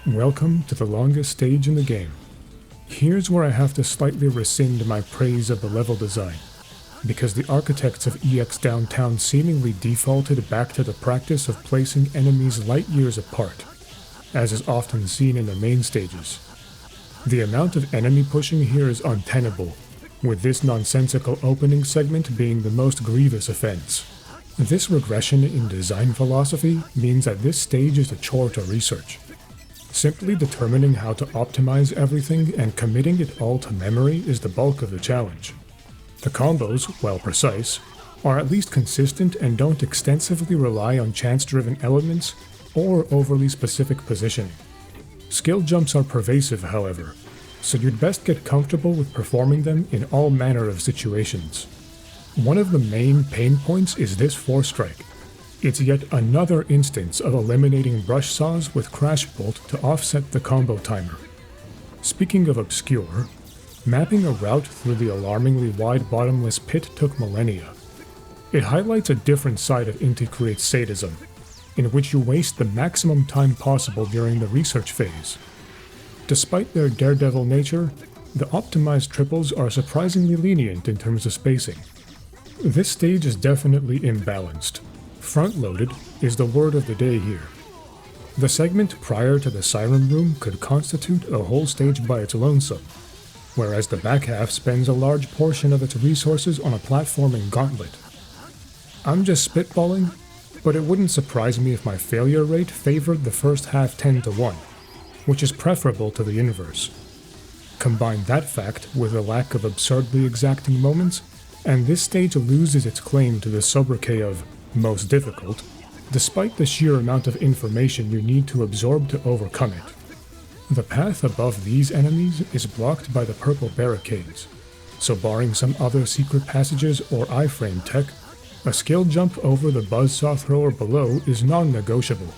Welcome to the longest stage in the game. Here's where I have to slightly rescind my praise of the level design, because the architects of EX Downtown seemingly defaulted back to the practice of placing enemies light years apart, as is often seen in the main stages. The amount of enemy pushing here is untenable, with this nonsensical opening segment being the most grievous offense. This regression in design philosophy means that this stage is a chore to research. Simply determining how to optimize everything and committing it all to memory is the bulk of the challenge. The combos, while precise, are at least consistent and don't extensively rely on chance-driven elements or overly specific positioning. Skill jumps are pervasive, however, so you'd best get comfortable with performing them in all manner of situations. One of the main pain points is this 4-strike. It's yet another instance of eliminating brush saws with Crash Bolt to offset the combo timer. Speaking of obscure, mapping a route through the alarmingly wide bottomless pit took millennia. It highlights a different side of Inti Create's sadism, in which you waste the maximum time possible during the research phase. Despite their daredevil nature, the optimized triples are surprisingly lenient in terms of spacing. This stage is definitely imbalanced. Front-loaded is the word of the day here. The segment prior to the Siren Room could constitute a whole stage by its lonesome, whereas the back half spends a large portion of its resources on a platforming gauntlet. I'm just spitballing, but it wouldn't surprise me if my failure rate favored the first half 10-1, which is preferable to the inverse. Combine that fact with the lack of absurdly exacting moments, and this stage loses its claim to the sobriquet of most difficult, despite the sheer amount of information you need to absorb to overcome it. The path above these enemies is blocked by the purple barricades, so barring some other secret passages or iframe tech, a skill jump over the buzzsaw thrower below is non-negotiable.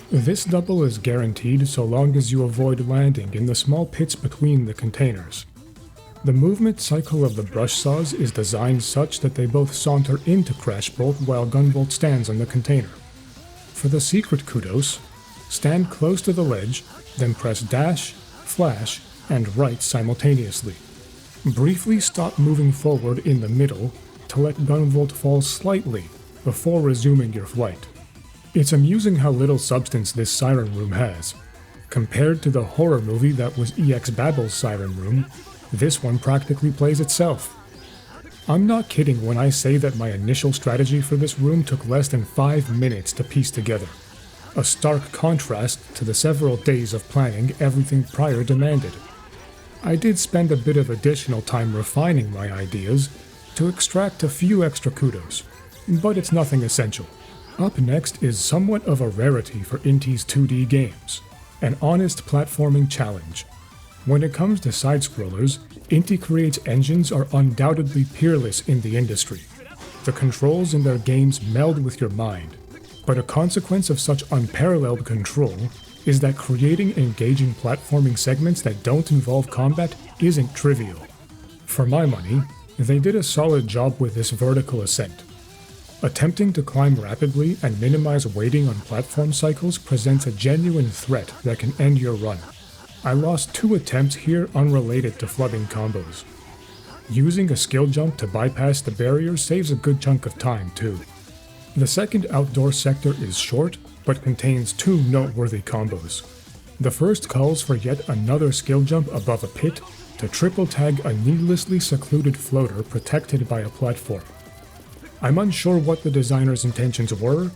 This double is guaranteed so long as you avoid landing in the small pits between the containers. The movement cycle of the brush saws is designed such that they both saunter into Crash Bolt while Gunvolt stands on the container. For the secret kudos, stand close to the ledge, then press dash, flash, and right simultaneously. Briefly stop moving forward in the middle to let Gunvolt fall slightly before resuming your flight. It's amusing how little substance this Siren Room has. Compared to the horror movie that was EX Babble's Siren Room, this one practically plays itself. I'm not kidding when I say that my initial strategy for this room took less than 5 minutes to piece together, a stark contrast to the several days of planning everything prior demanded. I did spend a bit of additional time refining my ideas to extract a few extra kudos, but it's nothing essential. Up next is somewhat of a rarity for Inti's 2D games, an honest platforming challenge. When it comes to side-scrollers, Inti Create's engines are undoubtedly peerless in the industry. The controls in their games meld with your mind, but a consequence of such unparalleled control is that creating engaging platforming segments that don't involve combat isn't trivial. For my money, they did a solid job with this vertical ascent. Attempting to climb rapidly and minimize waiting on platform cycles presents a genuine threat that can end your run. I lost 2 attempts here unrelated to flooding combos. Using a skill jump to bypass the barrier saves a good chunk of time too. The second outdoor sector is short, but contains 2 noteworthy combos. The first calls for yet another skill jump above a pit to triple tag a needlessly secluded floater protected by a platform. I'm unsure what the designer's intentions were,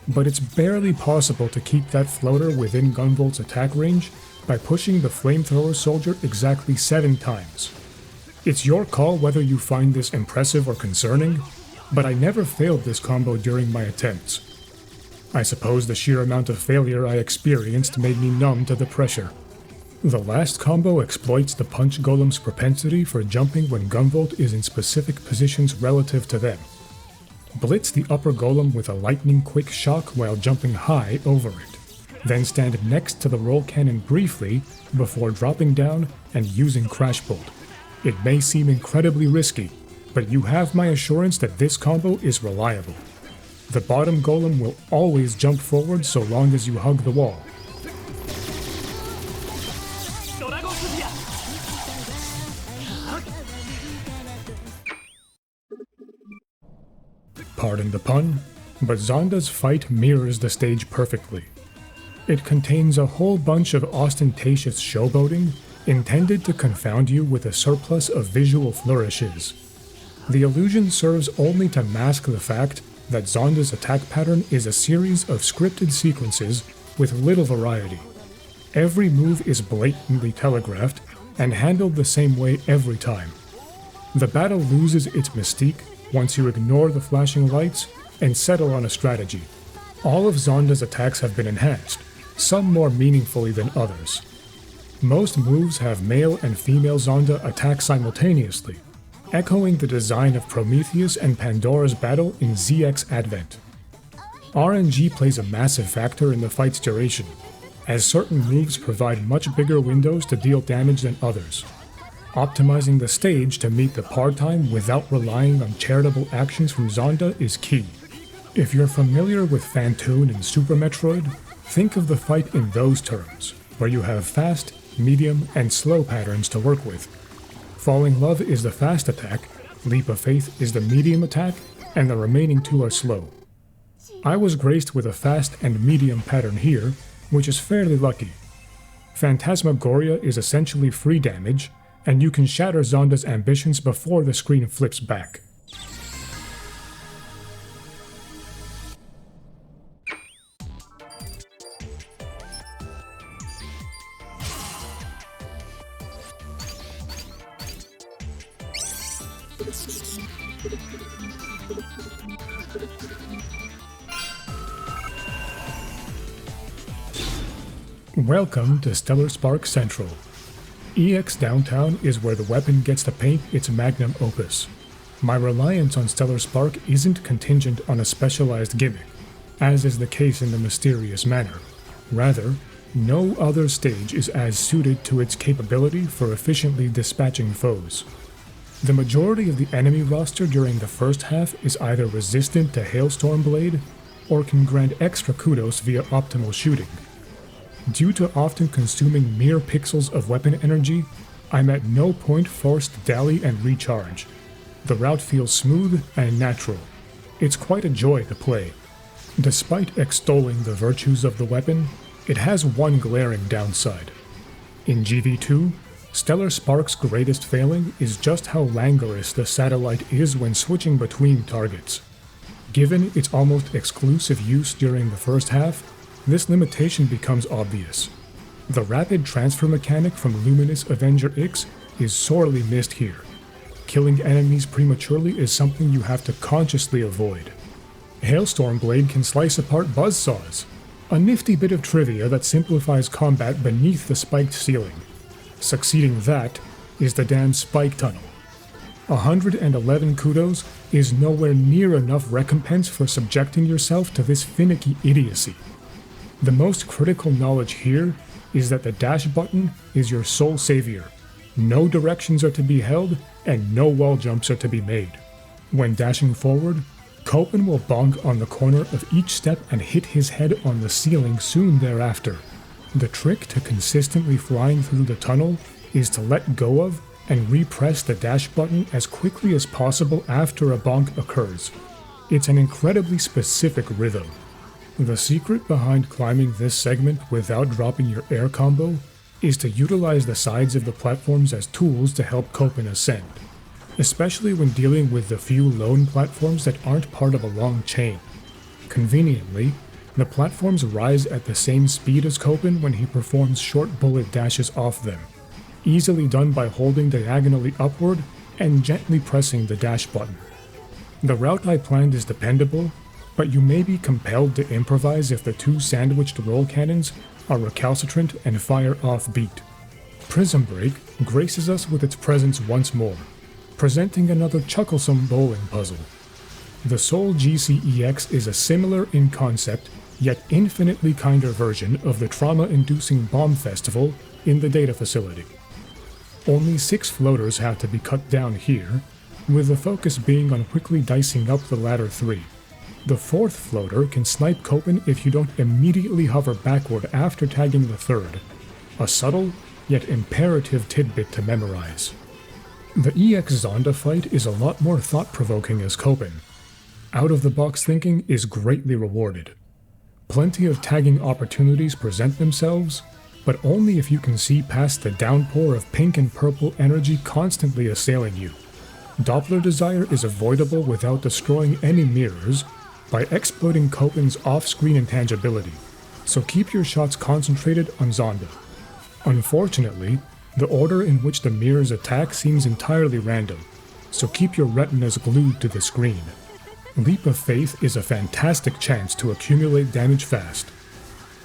but it's barely possible to keep that floater within Gunvolt's attack range by pushing the flamethrower soldier exactly 7 times. It's your call whether you find this impressive or concerning, but I never failed this combo during my attempts. I suppose the sheer amount of failure I experienced made me numb to the pressure. The last combo exploits the Punch Golem's propensity for jumping when Gunvolt is in specific positions relative to them. Blitz the upper golem with a lightning-quick shock while jumping high over it. Then stand next to the roll cannon briefly before dropping down and using Crash Bolt. It may seem incredibly risky, but you have my assurance that this combo is reliable. The bottom golem will always jump forward so long as you hug the wall. Pardon the pun, but Zonda's fight mirrors the stage perfectly. It contains a whole bunch of ostentatious showboating intended to confound you with a surplus of visual flourishes. The illusion serves only to mask the fact that Zonda's attack pattern is a series of scripted sequences with little variety. Every move is blatantly telegraphed and handled the same way every time. The battle loses its mystique once you ignore the flashing lights and settle on a strategy. All of Zonda's attacks have been enhanced, some more meaningfully than others. Most moves have male and female Zonda attack simultaneously, echoing the design of Prometheus and Pandora's battle in ZX Advent. RNG plays a massive factor in the fight's duration, as certain moves provide much bigger windows to deal damage than others. Optimizing the stage to meet the par time without relying on charitable actions from Zonda is key. If you're familiar with Phantoon and Super Metroid, think of the fight in those terms, where you have fast, medium, and slow patterns to work with. Falling Love is the fast attack, Leap of Faith is the medium attack, and the remaining two are slow. I was graced with a fast and medium pattern here, which is fairly lucky. Phantasmagoria is essentially free damage, and you can shatter Zonda's ambitions before the screen flips back. Welcome to Stellar Spark Central. EX Downtown is where the weapon gets to paint its magnum opus. My reliance on Stellar Spark isn't contingent on a specialized gimmick, as is the case in the Mysterious Manor. Rather, no other stage is as suited to its capability for efficiently dispatching foes. The majority of the enemy roster during the first half is either resistant to Hailstorm Blade, or can grant extra kudos via optimal shooting. Due to often consuming mere pixels of weapon energy, I'm at no point forced to dally and recharge. The route feels smooth and natural. It's quite a joy to play. Despite extolling the virtues of the weapon, it has one glaring downside. In GV2, Stellar Spark's greatest failing is just how languorous the satellite is when switching between targets. Given its almost exclusive use during the first half, this limitation becomes obvious. The rapid transfer mechanic from Luminous Avenger X is sorely missed here. Killing enemies prematurely is something you have to consciously avoid. Hailstorm Blade can slice apart buzzsaws, a nifty bit of trivia that simplifies combat beneath the spiked ceiling. Succeeding that is the damn spike tunnel. 111 kudos is nowhere near enough recompense for subjecting yourself to this finicky idiocy. The most critical knowledge here is that the dash button is your sole savior. No directions are to be held, and no wall jumps are to be made. When dashing forward, Copen will bonk on the corner of each step and hit his head on the ceiling soon thereafter. The trick to consistently flying through the tunnel is to let go of and repress the dash button as quickly as possible after a bonk occurs. It's an incredibly specific rhythm. The secret behind climbing this segment without dropping your air combo is to utilize the sides of the platforms as tools to help Copen ascend, especially when dealing with the few lone platforms that aren't part of a long chain. Conveniently, the platforms rise at the same speed as Copen when he performs short bullet dashes off them, easily done by holding diagonally upward and gently pressing the dash button. The route I planned is dependable, but you may be compelled to improvise if the two sandwiched roll cannons are recalcitrant and fire off-beat. Prism Break graces us with its presence once more, presenting another chucklesome bowling puzzle. The Soul GCEX is a similar in concept, yet infinitely kinder version of the trauma-inducing bomb festival in the data facility. Only 6 floaters have to be cut down here, with the focus being on quickly dicing up the latter 3. The 4th floater can snipe Copen if you don't immediately hover backward after tagging the 3rd, a subtle yet imperative tidbit to memorize. The EX Zonda fight is a lot more thought-provoking as Copen. Out-of-the-box thinking is greatly rewarded. Plenty of tagging opportunities present themselves, but only if you can see past the downpour of pink and purple energy constantly assailing you. Doppler Desire is avoidable without destroying any mirrors by exploiting Copen's off-screen intangibility, so keep your shots concentrated on Zonda. Unfortunately, the order in which the mirrors attack seems entirely random, so keep your retinas glued to the screen. Leap of Faith is a fantastic chance to accumulate damage fast.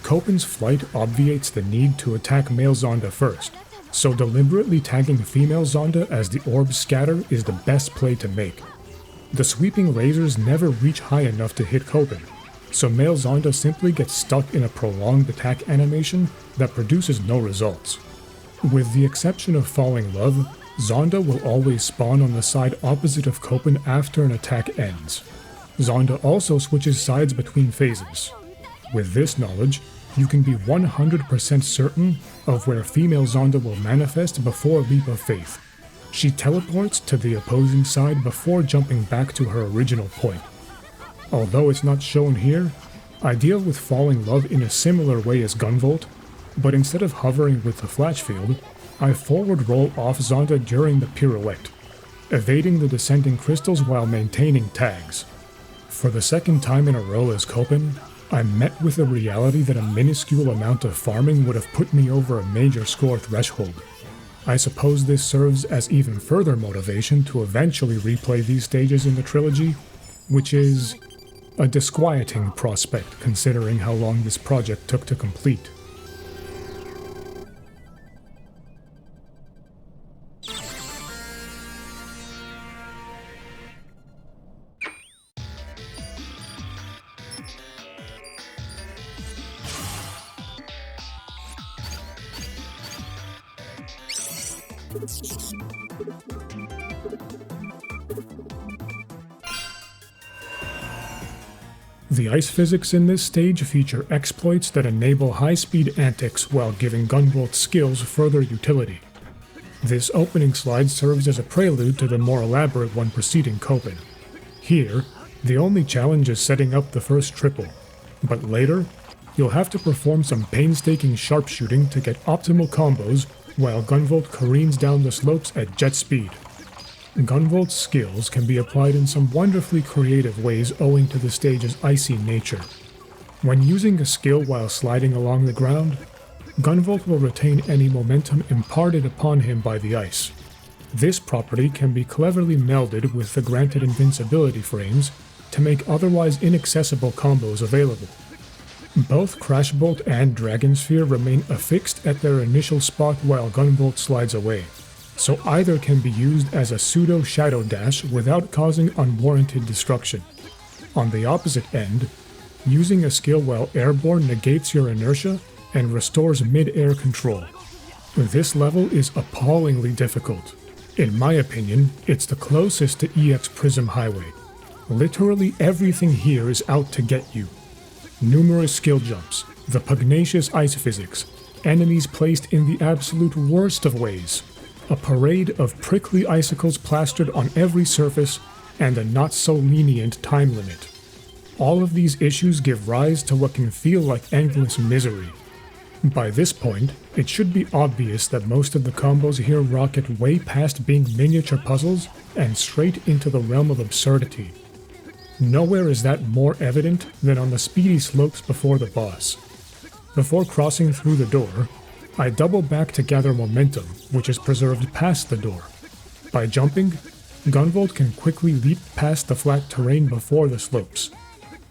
Copen's flight obviates the need to attack male Zonda first, so deliberately tagging female Zonda as the orbs scatter is the best play to make. The sweeping lasers never reach high enough to hit Copen, so male Zonda simply gets stuck in a prolonged attack animation that produces no results. With the exception of Falling Love, Zonda will always spawn on the side opposite of Copen after an attack ends. Zonda also switches sides between phases. With this knowledge, you can be 100% certain of where female Zonda will manifest before Leap of Faith. She teleports to the opposing side before jumping back to her original point. Although it's not shown here, I deal with Falling Love in a similar way as Gunvolt, but instead of hovering with the flash field, I forward roll off Zonda during the pirouette, evading the descending crystals while maintaining tags. For the second time in a row as Copen, I'm met with the reality that a minuscule amount of farming would have put me over a major score threshold. I suppose this serves as even further motivation to eventually replay these stages in the trilogy, which is a disquieting prospect considering how long this project took to complete. The ice physics in this stage feature exploits that enable high-speed antics while giving Gunvolt's skills further utility. This opening slide serves as a prelude to the more elaborate one preceding Copen. Here, the only challenge is setting up the first triple, but later, you'll have to perform some painstaking sharpshooting to get optimal combos while Gunvolt careens down the slopes at jet speed. Gunvolt's skills can be applied in some wonderfully creative ways owing to the stage's icy nature. When using a skill while sliding along the ground, Gunvolt will retain any momentum imparted upon him by the ice. This property can be cleverly melded with the granted invincibility frames to make otherwise inaccessible combos available. Both Crash Bolt and Dragon Sphere remain affixed at their initial spot while Gunvolt slides away, so either can be used as a pseudo shadow dash without causing unwarranted destruction. On the opposite end, using a skill while airborne negates your inertia and restores mid-air control. This level is appallingly difficult. In my opinion, it's the closest to EX Prism Highway. Literally everything here is out to get you. Numerous skill jumps, the pugnacious ice physics, enemies placed in the absolute worst of ways, a parade of prickly icicles plastered on every surface, and a not-so-lenient time limit. All of these issues give rise to what can feel like endless misery. By this point, it should be obvious that most of the combos here rocket way past being miniature puzzles and straight into the realm of absurdity. Nowhere is that more evident than on the speedy slopes before the boss. Before crossing through the door, I double back to gather momentum, which is preserved past the door. By jumping, Gunvolt can quickly leap past the flat terrain before the slopes.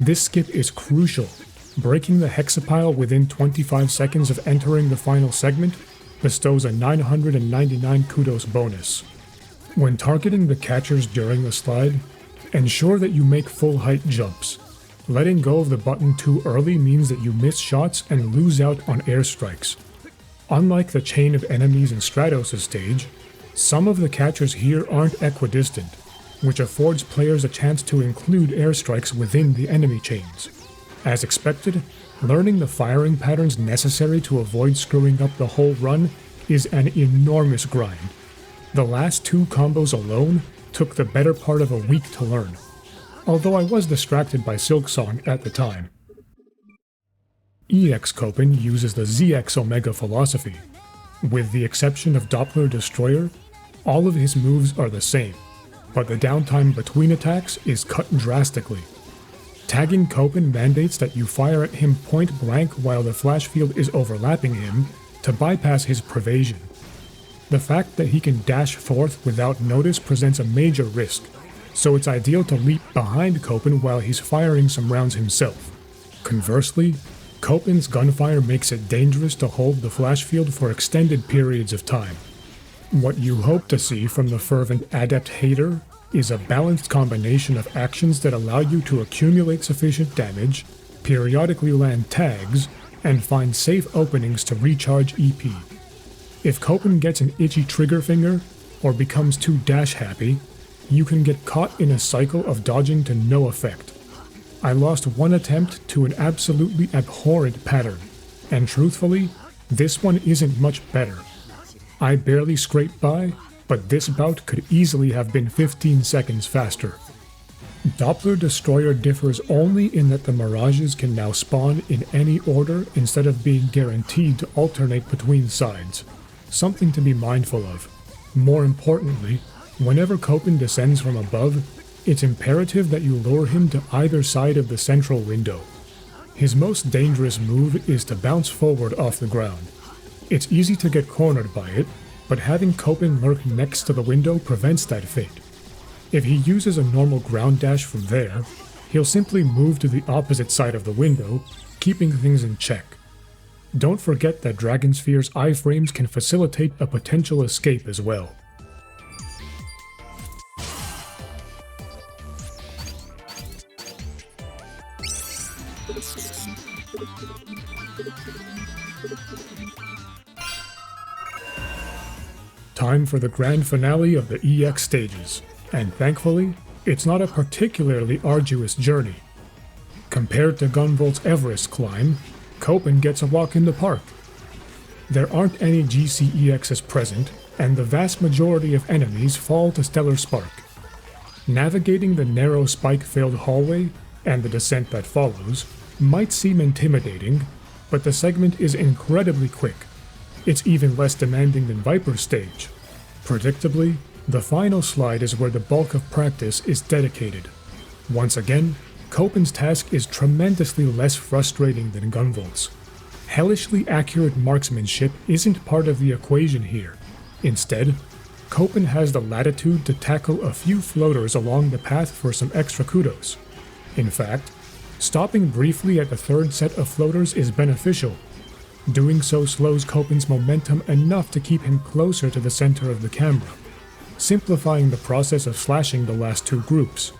This skip is crucial. Breaking the hexapile within 25 seconds of entering the final segment bestows a 999 kudos bonus. When targeting the catchers during the slide, Ensure that you make full height jumps. Letting go of the button too early means that you miss shots and lose out on airstrikes. Unlike the chain of enemies in Stratos' stage, some of the catchers here aren't equidistant, which affords players a chance to include airstrikes within the enemy chains. As expected, learning the firing patterns necessary to avoid screwing up the whole run is an enormous grind. The last 2 combos alone took the better part of a week to learn, although I was distracted by Silksong at the time. EX Copen uses the ZX Omega philosophy. With the exception of Doppler Destroyer, all of his moves are the same, but the downtime between attacks is cut drastically. Tagging Copen mandates that you fire at him point blank while the flash field is overlapping him to bypass his prevasion. The fact that he can dash forth without notice presents a major risk, so it's ideal to leap behind Copen while he's firing some rounds himself. Conversely, Copen's gunfire makes it dangerous to hold the flash field for extended periods of time. What you hope to see from the fervent adept hater is a balanced combination of actions that allow you to accumulate sufficient damage, periodically land tags, and find safe openings to recharge EP. If Copen gets an itchy trigger finger, or becomes too dash happy, you can get caught in a cycle of dodging to no effect. I lost one attempt to an absolutely abhorrent pattern, and truthfully, this one isn't much better. I barely scraped by, but this bout could easily have been 15 seconds faster. Doppler Destroyer differs only in that the mirages can now spawn in any order instead of being guaranteed to alternate between sides, something to be mindful of. More importantly, whenever Copen descends from above, it's imperative that you lure him to either side of the central window. His most dangerous move is to bounce forward off the ground. It's easy to get cornered by it, but having Copen lurk next to the window prevents that fate. If he uses a normal ground dash from there, he'll simply move to the opposite side of the window, keeping things in check. Don't forget that Dragon Sphere's iframes can facilitate a potential escape as well. Time for the grand finale of the EX stages, and thankfully, it's not a particularly arduous journey. Compared to Gunvolt's Everest climb, Copen gets a walk in the park. There aren't any GCEXs present, and the vast majority of enemies fall to Stellar Spark. Navigating the narrow spike-filled hallway, and the descent that follows, might seem intimidating, but the segment is incredibly quick. It's even less demanding than Viper's stage. Predictably, the final slide is where the bulk of practice is dedicated. Once again, Copen's task is tremendously less frustrating than Gunvolt's. Hellishly accurate marksmanship isn't part of the equation here. Instead, Copen has the latitude to tackle a few floaters along the path for some extra kudos. In fact, stopping briefly at the third set of floaters is beneficial. Doing so slows Copen's momentum enough to keep him closer to the center of the camera, simplifying the process of slashing the last 2 groups.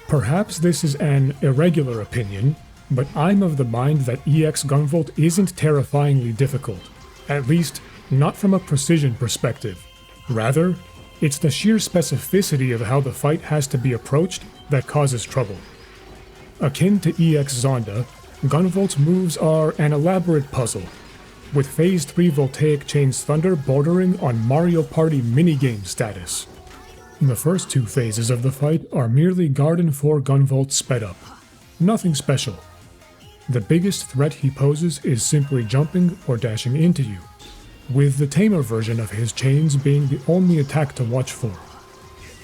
Perhaps this is an irregular opinion, but I'm of the mind that EX Gunvolt isn't terrifyingly difficult, at least not from a precision perspective. Rather, it's the sheer specificity of how the fight has to be approached that causes trouble. Akin to EX Zonda, Gunvolt's moves are an elaborate puzzle, with Phase 3 Voltaic Chain's Thunder bordering on Mario Party minigame status. The first 2 phases of the fight are merely Garden 4 Gunvolt sped up. Nothing special. The biggest threat he poses is simply jumping or dashing into you, with the tamer version of his chains being the only attack to watch for.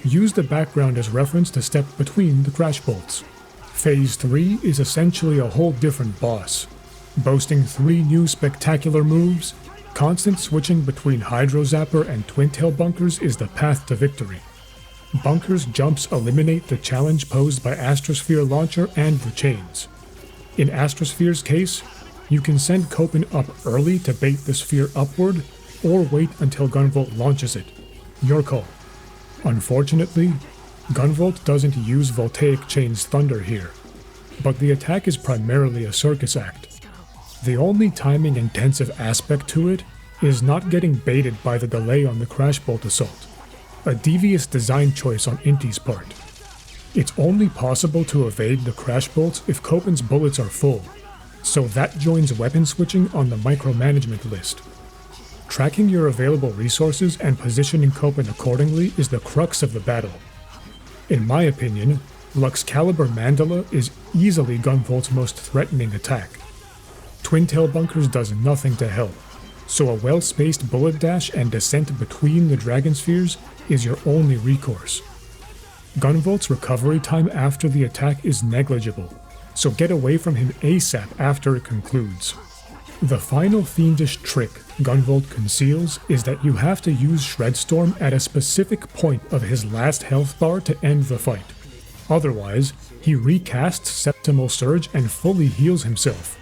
Use the background as reference to step between the crash bolts. Phase 3 is essentially a whole different boss, boasting 3 new spectacular moves. Constant switching between Hydro Zapper and Twin Tail bunkers is the path to victory. Bunkers jumps eliminate the challenge posed by Astrosphere Launcher and the chains. In Astrosphere's case, you can send Copen up early to bait the sphere upward, or wait until Gunvolt launches it. Your call. Unfortunately, Gunvolt doesn't use Voltaic Chain's thunder here, but the attack is primarily a circus act. The only timing-intensive aspect to it is not getting baited by the delay on the Crash Bolt assault, a devious design choice on Inti's part. It's only possible to evade the Crash Bolts if Copen's bullets are full, so that joins weapon switching on the micromanagement list. Tracking your available resources and positioning Copen accordingly is the crux of the battle. In my opinion, Luxcalibur Mandala is easily Gunvolt's most threatening attack. Twin Tail Bunkers does nothing to help, so a well-spaced bullet dash and descent between the Dragon Spheres is your only recourse. Gunvolt's recovery time after the attack is negligible, so get away from him ASAP after it concludes. The final fiendish trick Gunvolt conceals is that you have to use Shredstorm at a specific point of his last health bar to end the fight. Otherwise, he recasts Septimal Surge and fully heals himself.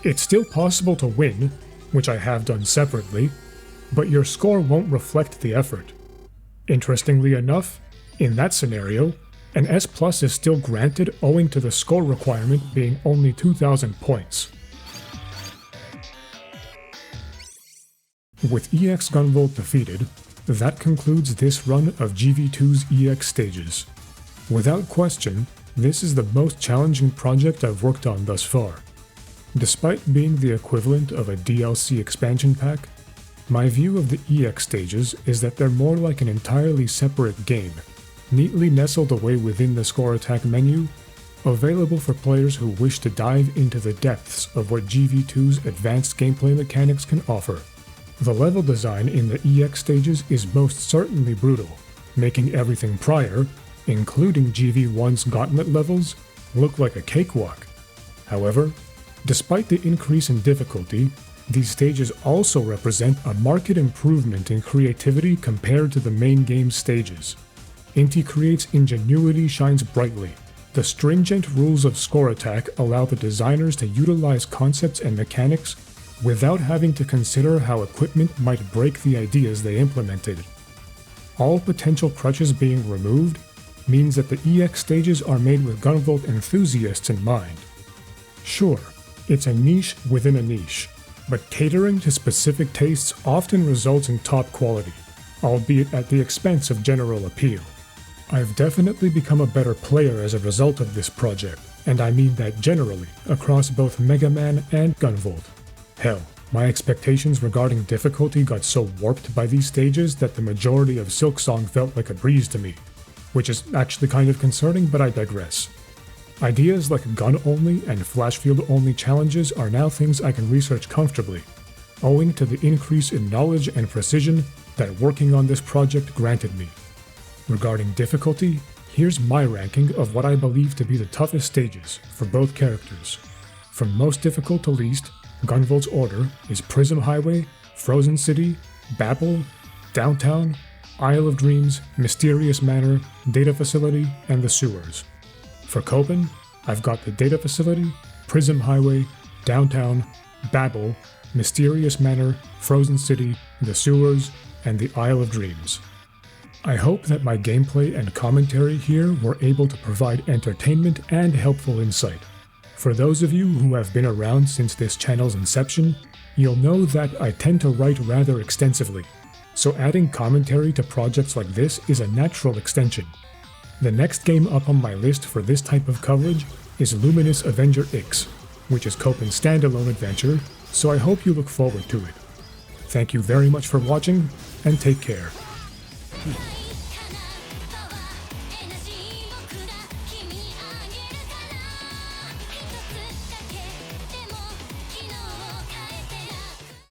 It's still possible to win, which I have done separately, but your score won't reflect the effort. Interestingly enough, in that scenario, an S+ is still granted owing to the score requirement being only 2,000 points. With EX Gunvolt defeated, that concludes this run of GV2's EX stages. Without question, this is the most challenging project I've worked on thus far. Despite being the equivalent of a DLC expansion pack, my view of the EX stages is that they're more like an entirely separate game, neatly nestled away within the score attack menu, available for players who wish to dive into the depths of what GV2's advanced gameplay mechanics can offer. The level design in the EX stages is most certainly brutal, making everything prior, including GV1's gauntlet levels, look like a cakewalk. However, despite the increase in difficulty, these stages also represent a marked improvement in creativity compared to the main game's stages. Inti Create's ingenuity shines brightly. The stringent rules of score attack allow the designers to utilize concepts and mechanics without having to consider how equipment might break the ideas they implemented. All potential crutches being removed means that the EX stages are made with Gunvolt enthusiasts in mind. Sure, it's a niche within a niche, but catering to specific tastes often results in top quality, albeit at the expense of general appeal. I've definitely become a better player as a result of this project, and I mean that generally, across both Mega Man and Gunvolt. Hell, my expectations regarding difficulty got so warped by these stages that the majority of Silksong felt like a breeze to me, which is actually kind of concerning, but I digress. Ideas like gun-only and flash-field-only challenges are now things I can research comfortably, owing to the increase in knowledge and precision that working on this project granted me. Regarding difficulty, here's my ranking of what I believe to be the toughest stages for both characters. From most difficult to least, Gunvolt's order is Prism Highway, Frozen City, Babel, Downtown, Isle of Dreams, Mysterious Manor, Data Facility, and the Sewers. For Copen, I've got the Data Facility, Prism Highway, Downtown, Babel, Mysterious Manor, Frozen City, the Sewers, and the Isle of Dreams. I hope that my gameplay and commentary here were able to provide entertainment and helpful insight. For those of you who have been around since this channel's inception, you'll know that I tend to write rather extensively, so adding commentary to projects like this is a natural extension. The next game up on my list for this type of coverage is Luminous Avenger X, which is Copen's standalone adventure, so I hope you look forward to it. Thank you very much for watching, and take care.